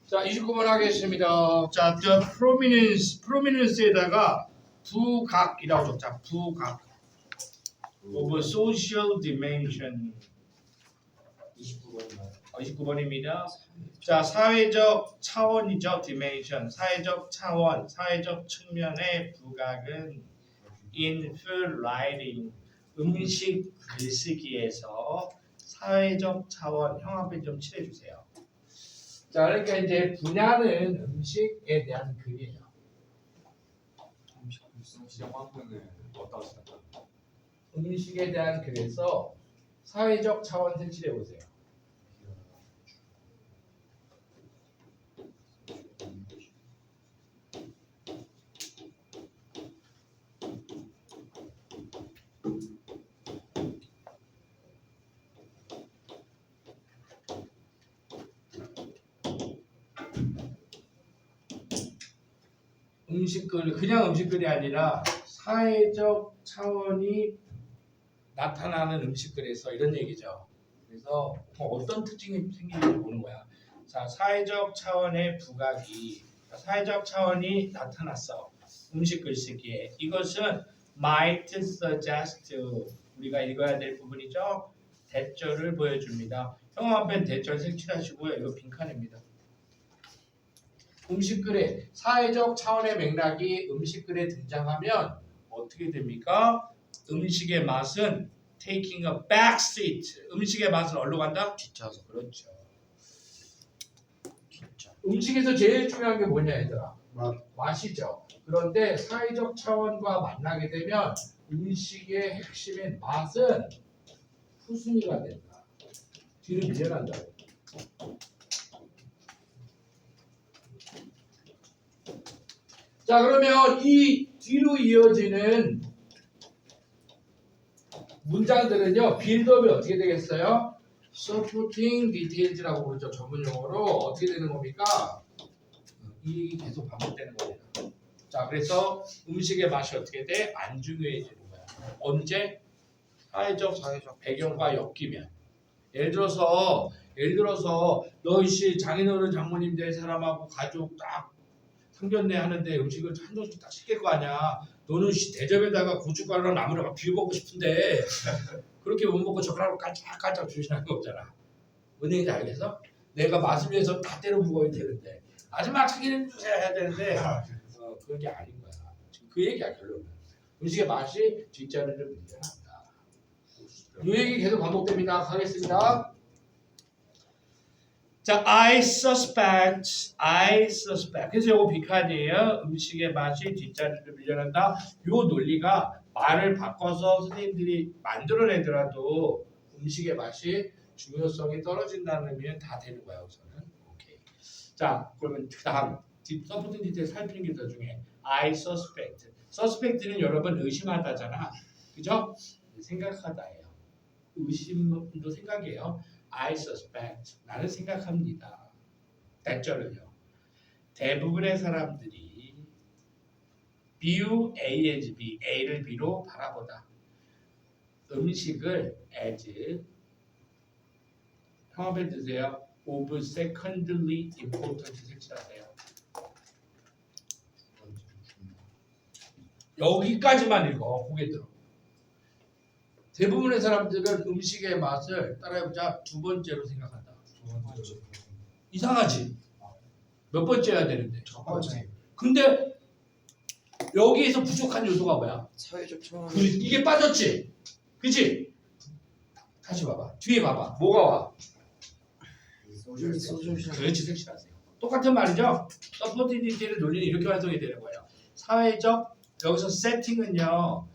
자, 29번 하겠습니다. 자, the prominence에다가 부각이라고 적자. 부각. of social dimension. 29번입니다. 자, 사회적 차원이죠. dimension. 사회적 차원, 사회적 측면의 부각은 in food writing. 음식 글쓰기에서 사회적 차원 형 앞에 좀 칠해주세요. 자, 그러니까 이제 분야는 음식에 대한 글이에요. 음식에 대한 글에서 사회적 차원 색칠해 보세요. 음식글, 그냥 음식글이 아니라 사회적 차원이 나타나는 음식글에서 이런 얘기죠. 그래서 어떤 특징이 생기는지 보는 거야. 자, 사회적 차원의 부각이, 사회적 차원이 나타났어. 음식 글쓰기에. 이것은 might suggest, 우리가 읽어야 될 부분이죠. 대절을 보여줍니다. 형 앞엔 대절 색칠하시고요. 이거 빈칸입니다. 음식글에 사회적 차원의 맥락이 음식글에 등장하면 어떻게 됩니까? 음식의 맛은 taking a back seat. 음식의 맛은 어디로 간다? 뒷좌석. 그렇죠. 음식에서 제일 중요한 게 뭐냐 얘들아? 맛이죠. 그런데 사회적 차원과 만나게 되면 음식의 핵심인 맛은 후순위가 된다. 뒤로 밀려난다. 자, 그러면 이 뒤로 이어지는 문장들은요, 빌드업이 어떻게 되겠어요? supporting details라고 부르죠. 전문용어로 어떻게 되는 겁니까? 이 계속 반복되는 거예요. 자, 그래서 음식의 맛이 어떻게 돼? 안 중요해지는 거야. 언제? 사회적 배경과 엮이면. 예를 들어서 너희 장인어른 장모님 될 사람하고 가족 딱 상견례 하는데 음식을 한 조씩 딱 시킬 거 아니야. 너는 대접에다가 고춧가루랑 나물이랑 비벼 먹고 싶은데 그렇게 못 먹고 젓가락으로 깔짝깔짝 주시는 거잖아. 뭔 얘기인지 알겠어? 내가 맛을 위해서 다 때려 묵어야 되는데 아줌마 참기름 주세요 해야 되는데 그런 게 아닌 거야. 지금 그 얘기야 결론은. 음식의 맛이 뒷자리를 밀려난다. 이 얘기 계속 반복됩니다. 가겠습니다. 자, I suspect. 그래서 요거 빈칸이에요. 음식의 맛이 뒷자리를 밀려난다. 요 논리가 말을 바꿔서 선생님들이 만들어내더라도 음식의 맛이 중요성이 떨어진다는 의미는 다 되는 거예요. 우선은. 오케이. 자, 그러면 다음 서포팅 디테일 살피는 게 더 중요해. I suspect. suspect는 여러분 의심하다잖아. 그죠? 생각하다예요. 의심도 생각이에요. I suspect. 나는 생각합니다. 대절을요. 대부분의 사람들이 view A as B, A를 B로 바라보다. 음식을 as 형업해 드세요. of secondary importance 색칠하세요. 여기까지만 읽어. 고개 들어. 대부분의 사람들은 음식의 맛을 따라해보자 두 번째로 생각한다. 이상하지? 몇 번째 해야 되는데? 첫 번째. 근데 여기에서 부족한 요소가 뭐야? 사회적 차원. 이게 빠졌지? 그치? 다시 봐봐. 뒤에 봐봐. 뭐가 와? 그렇지, 색칠하세요. 똑같은 말이죠? 서포팅 디테일의 논리는 이렇게 완성이 되는 거예요. 사회적, 여기서 세팅은요.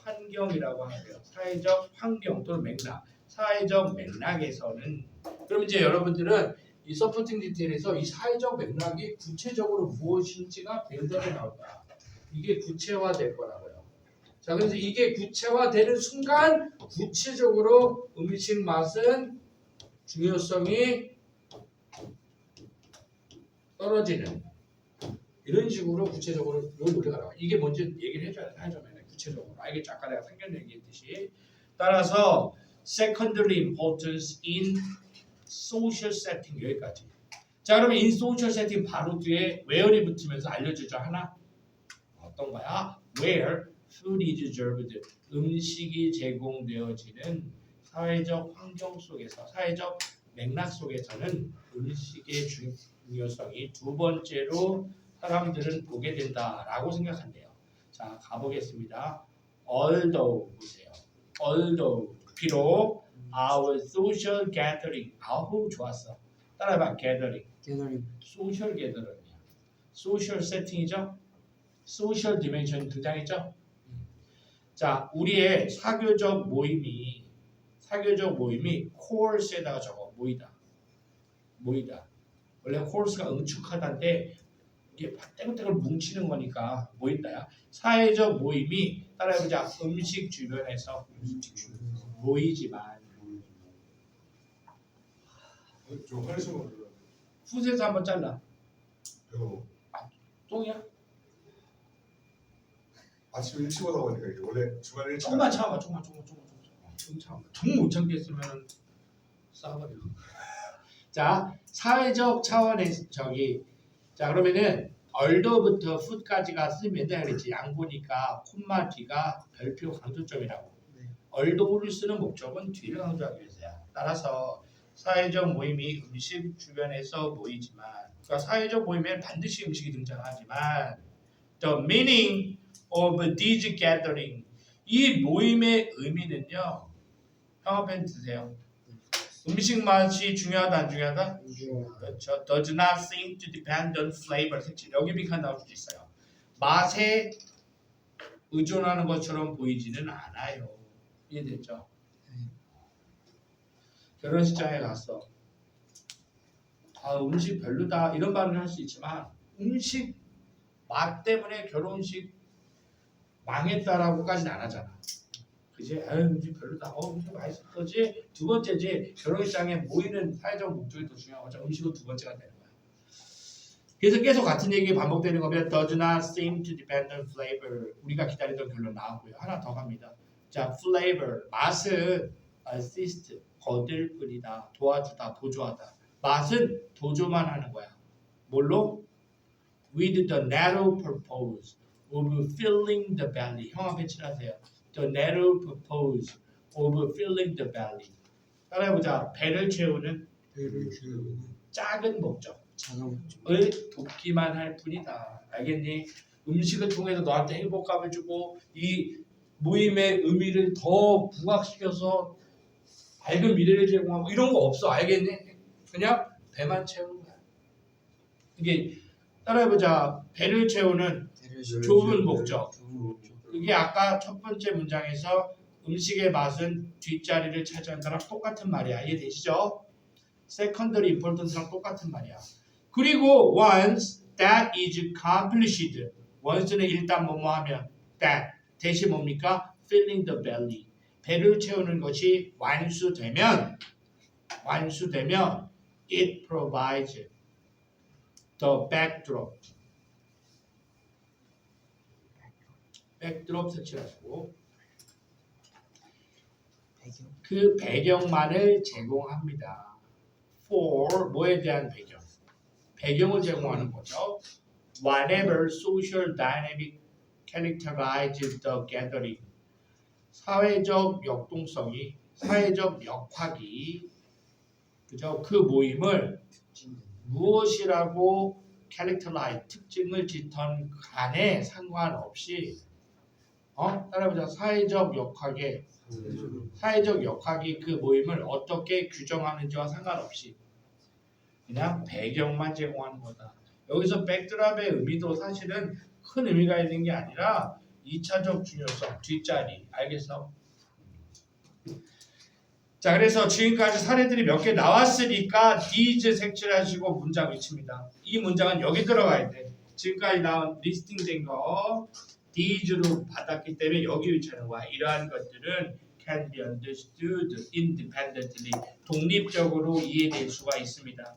환경이라고 하고요. 사회적 환경 또는 맥락. 사회적 맥락에서는 그럼 이제 여러분들은 이 서포팅 디테일에서 이 사회적 맥락이 구체적으로 무엇인지가 빌드업에 나올 거야. 이게 구체화될 거라고요. 자, 그래서 이게 구체화되는 순간 구체적으로 음식 맛은 중요성이 떨어지는 이런 식으로 구체적으로 요 노래가 나와. 이게 뭔지 얘기를 해줘야 돼. 구체적으로. 알겠죠? 아까 내가 상견례 얘기했듯이. 따라서 secondary importance in social setting 여기까지. 자, 그러면 in social setting 바로 뒤에 where이 붙으면서 알려주죠. 하나 어떤 거야? where food is served 음식이 제공되어지는 사회적 환경 속에서 사회적 맥락 속에서는 음식의 중요성이 두 번째로 사람들은 보게 된다라고 생각한대요. 자, 가보겠습니다. although 보세요. although 비록 our social gathering 아우 좋았어. 따라해봐. gathering. social gathering이야. social setting이죠. social dimension 등장했죠. 자, 우리의 사교적 모임이 course에다가 적어 모이다. 원래 course가 응축하다인데 이게 떼굴떼굴 뭉치는 거니까 모인다야. 사회적 모임이 따라해보자. 음식 주변에서 모이지만 좀 활성화. 풋에서 한번 잘라. 그래서 똥이야? 아침에 일찍 오다 보니까 이게 원래 주말에 일찍 조금만 참아봐. 조금만 참아. 정 못 참겠으면 싸버려. 자, 사회적 차원에서 자 그러면은 얼더부터 풋까지가 쓰면 된다 그랬지. 양보니까 콤마 뒤가 별표 강조점이라고. 얼더를 쓰는 목적은 뒤를 강조하기 위해서야. 따라서 사회적 모임이 음식 주변에서 모이지만, 그러니까 사회적 모임에 반드시 음식이 등장하지만, the meaning of these gathering 이 모임의 의미는요. 형아펜 드세요. 음식 맛이 중요하다 안 중요하다? 그렇죠. Does not seem to depend on flavor. 여기 빈칸 나올 수도 있어요. 맛에 의존하는 것처럼 보이지는 않아요. 이해됐죠? 결혼식장에 갔어. 아, 음식 별로다 이런 말을 할 수 있지만 음식 맛 때문에 결혼식 망했다라고까지는 안 하잖아. 그지? 음식 별로다. 음식 맛있었지. 두 번째지. 결혼식장에 모이는 사회적 목적이 더 중요하고 음식은 두 번째가 되는 거야. 그래서 계속 같은 얘기 반복되는 거면 does not seem to depend on flavor. 우리가 기다리던 결론 나왔고요. 하나 더 갑니다. 자, flavor 맛은 assist 거들 뿐이다. 도와주다, 보조하다. 맛은 도조만 하는 거야. 뭘로? With the narrow purpose of filling the belly. 형아 배치하세요. The narrow purpose of filling the belly. 따라해보자. 배를 채우는 작은 목적을 돕기만 할 뿐이다. 알겠니? 음식을 통해서 너한테 행복감을 주고 이 모임의 의미를 더 부각시켜서 밝은 미래를 제공하고 이런 거 없어. 알겠니? 그냥 배만 채우는 거야. 이게 따라해보자. 배를 채우는 좋은 목적. 그게 아까 첫 번째 문장에서 음식의 맛은 뒷자리를 차지한 거랑 똑같은 말이야. 이해되시죠? secondary importance랑 똑같은 말이야. 그리고 once that is accomplished. once는 일단 뭐뭐 하면 that 대신 뭡니까? filling the belly. 배를 채우는 것이 완수되면 it provides the backdrop. 백드롭 설치하시고 그 배경만을 제공합니다. for 뭐에 대한 배경? 배경을 제공하는 거죠. Whatever social dynamic characterizes the gathering. 사회적 역동성이, 사회적 역학이 그죠? 그 모임을 무엇이라고 characterize 특징을 짙은 간에 상관없이 따라해보자. 사회적 역학이 그 모임을 어떻게 규정하는지와 상관없이 그냥 배경만 제공하는 거다. 여기서 백드랍의 의미도 사실은 큰 의미가 있는 게 아니라 2차적 중요성, 뒷자리. 알겠어? 자, 그래서 지금까지 사례들이 몇 개 나왔으니까 these 색칠하시고 문장 외칩니다. 이 문장은 여기 들어가야 돼. 지금까지 나온 리스팅된 거 these로 받았기 때문에 여기 위치하는 거야. 이러한 것들은 can be understood independently. 독립적으로 이해될 수가 있습니다.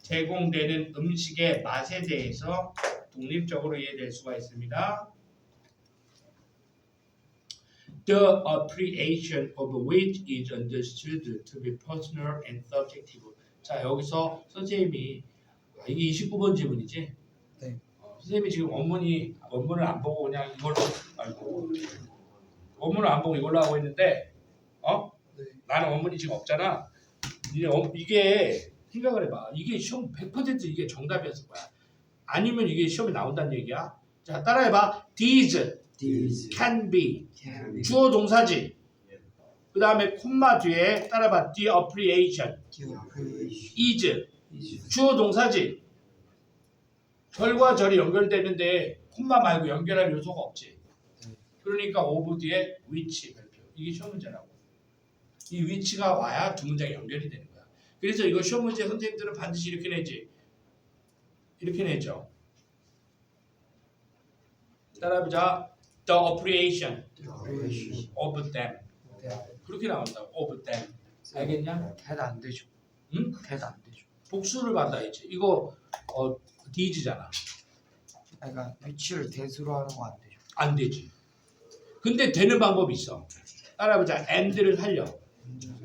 제공되는 음식의 맛에 대해서 독립적으로 이해될 수가 있습니다. The appreciation of which is understood to be personal and subjective. 자, 여기서 선생님이 이게 29번 지문이지? 네. 선생님이 지금 원문을 안 보고 그냥 이걸로 아이고 원문을 안 보고 이걸로 하고 있는데 네. 나는 원문이 지금 없잖아. 이게 생각을 해봐. 이게 시험 100% 이게 정답이었을 거야. 아니면 이게 시험에 나온다는 얘기야. 자, 따라해봐. These can be 주어 동사지. 그 다음에 콤마 뒤에 따라봐. The appreciation is 주어 동사지. 절과 절이 연결되는데 콤마 말고 연결할 요소가 없지. 그러니까 of 뒤에 which 별표. 이게 시험 문제라고. 이 which가 와야 두 문장이 연결이 되는 거야. 그래서 이거 시험 문제 선생님들은 반드시 이렇게 내지. 이렇게 내죠. 따라해보자. The appreciation of them. 그렇게 나온다고. of them. 알겠냐? 걔도 안 되죠. 응? 걔도 안 되죠. 복수를 받아야지. 이거 Thes잖아. 그러니까 위치를 대수로 하는 거 안 되죠. 안 되지. 근데 되는 방법이 있어. 따라해보자. and를 살려.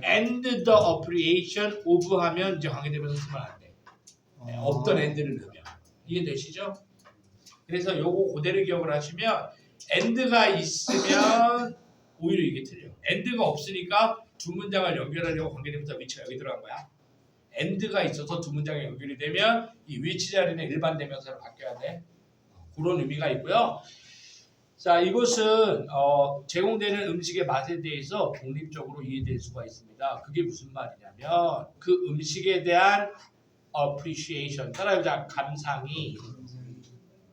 and the appreciation of 하면 이제 관계대명사 쓰면 안 돼. 없던 and를 넣으면. 이해되시죠? 그래서 요거 그대로 기억을 하시면 and가 있으면 오히려 이게 틀려. and가 없으니까 두 문장을 연결하려고 관계대명사 위치가 여기 들어간 거야. and가 있어서 두 문장이 연결이 되면 이 위치 자리는 일반 대명사로 바뀌어야 돼. 그런 의미가 있고요. 자, 이것은 제공되는 음식의 맛에 대해서 독립적으로 이해될 수가 있습니다. 그게 무슨 말이냐면 그 음식에 대한 appreciation, 따라해보자. 감상이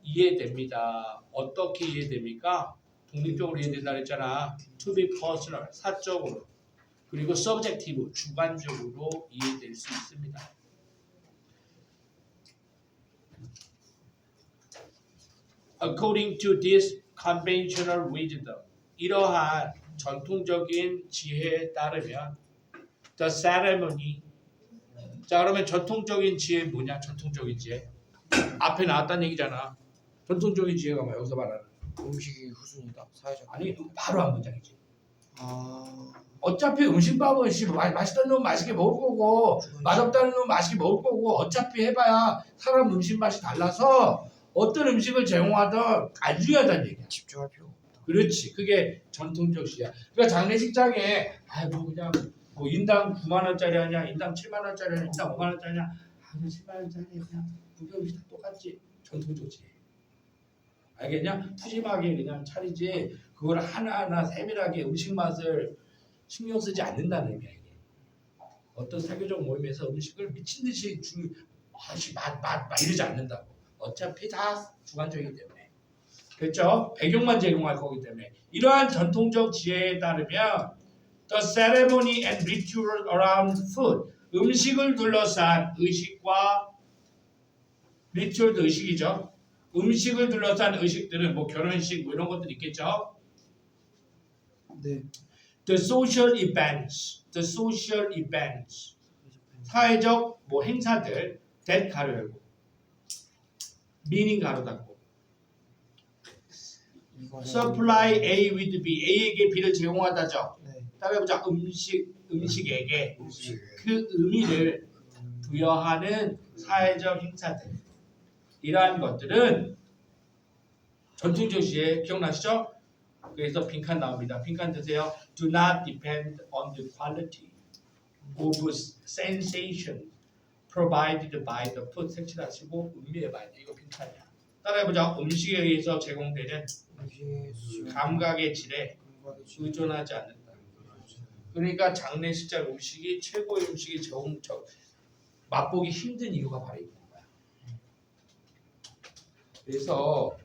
이해됩니다. 어떻게 이해됩니까? 독립적으로 이해된다 그랬잖아. To be personal, 사적으로. 그리고 subjective, 주관적으로 이해될 수 있습니다. According to this conventional wisdom, 이러한 전통적인 지혜에 따르면 the ceremony. 자, 그러면 전통적인 지혜 뭐냐? 전통적인 지혜. 앞에 나왔다는 얘기잖아. 전통적인 지혜가 뭐야? 여기서 말하는. 음식이 후순이다. 사회적. 아니, 바로 한 문장이지. 아. 어차피 음식밥은 맛있던 놈 맛있게 먹을 거고 맛없다는 놈 맛있게 먹을 거고 어차피 해봐야 사람 음식 맛이 달라서 어떤 음식을 제공하든 안 중요하다는 얘기야. 집중할 필요가 없다. 그렇지. 그게 전통적 시야. 그러니까 장례식장에 뭐 그냥 뭐 인당 9만 원짜리 하냐, 인당 7만 원짜리 하냐, 인당 5만 원짜리 하냐, 그냥 10만 원짜리 그냥 무게음식 다 똑같지. 전통적 시야. 알겠냐? 푸짐하게 그냥 차리지 그걸 하나하나 세밀하게 음식 맛을 신경 쓰지 않는다는 의미야 이게. 어떤 사교적 모임에서 음식을 미친 듯이 맛 이러지 않는다고. 어차피 다 주관적이기 때문에. 그렇죠? 배경만 제공할 거기 때문에. 이러한 전통적 지혜에 따르면 the ceremony and ritual around food, 음식을 둘러싼 의식과 ritual도 의식이죠. 음식을 둘러싼 의식들은 뭐 결혼식 뭐 이런 것들 있겠죠. 네. The social events, 사회적 뭐 행사들, that 가로 열고, meaning 가로 닫고, supply A with B, A에게 B를 제공하다죠. 네. 따라해보자. 음식에게 그 의미를 부여하는 사회적 행사들, 이러한 것들은 전통적 시에 기억나시죠? 그래서 빈칸 나옵니다. 빈칸 드세요. Do not depend on the quality of sensation provided by the food. 색칠하시고 음미해봐야 돼. 이거 빈칸이야. 따라해보자. 음식에 의해서 제공되는 감각의 질에 의존하지 않는다. 그러니까 장례식장 음식이 최고의 음식이 맛보기 힘든 이유가 바로 있는 거야. 그래서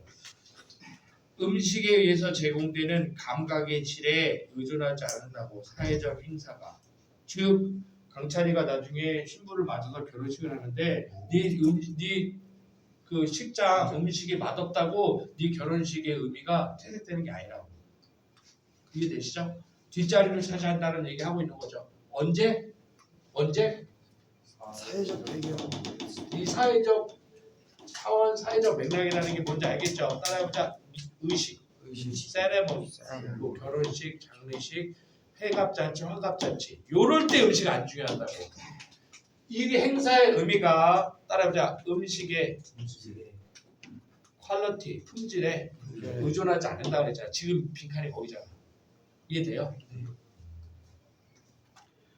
음식에 의해서 제공되는 감각의 질에 의존하지 않는다고. 사회적 행사가. 즉 강찬이가 나중에 신부를 맞아서 결혼식을 하는데 네 그 식장 음식이 맛없다고 네 결혼식의 의미가 퇴색되는 게 아니라고. 그게 되시죠? 뒷자리를 차지한다는 얘기하고 있는 거죠. 언제? 사회적 배경. 이 사회적 차원, 사회적 맥락이라는 게 뭔지 알겠죠? 따라해보자. 의식. 세레모니, 뭐 결혼식, 장례식, 회갑잔치, 화갑잔치 요럴 때 음식 안 중요하다고. 이게 행사의 의미가 따라해보자. 음식의 퀄리티, 품질에 의존하지 않는다고 그랬잖아. 지금 빈칸이 거기잖아. 이해돼요?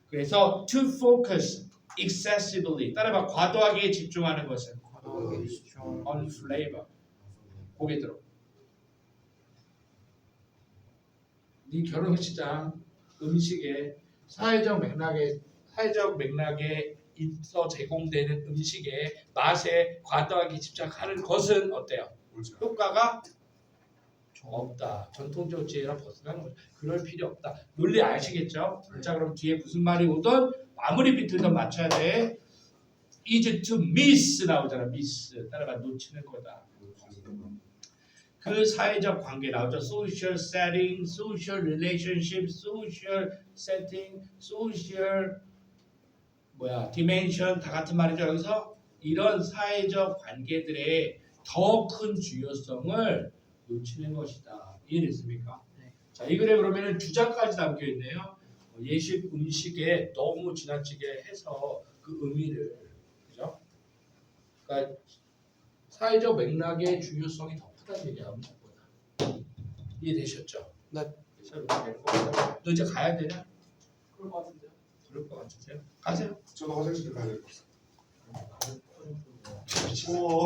그래서 to focus excessively 따라해봐. 과도하게 집중하는 것은 on flavor. 고개 들어. 네 결혼식장 음식에 사회적 맥락에 있어 제공되는 음식의 맛에 과도하게 집착하는 것은 어때요? 옳죠. 효과가 없다. 전통적 지혜랑 벗어나는 거죠. 그럴 필요 없다. 논리 아시겠죠? 자, 그럼 뒤에 무슨 말이 오든 아무리 비틀든 맞춰야 돼. is to miss 나오잖아. miss. 따라가 놓치는 거다. 그 사회적 관계 나오죠. social setting, social relationship, social setting, social dimension 다 같은 말이죠. 여기서 이런 사회적 관계들의 더 큰 중요성을 놓치는 것이다. 이해됐습니까? 네. 자, 이 글에 그러면은 주자까지 담겨 있네요. 예식 음식에 너무 지나치게 해서 그 의미를 그죠? 그러니까 사회적 맥락의 중요성이 더 크다는 얘기야. 음식보다. 이해되셨죠? 네. 너 이제 가야 되냐? 그럴 것 같은데요. 그럴 것 같으세요? 가세요. 저도 화장실 가야 될 것 같아요.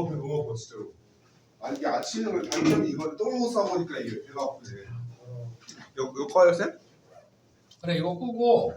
배고파 진짜로. 아니 이게 아침을 당연히 이걸 똥으로 싸보니까 이게 배가 아프네. 요 거요 쌤? 그래 이거 끄고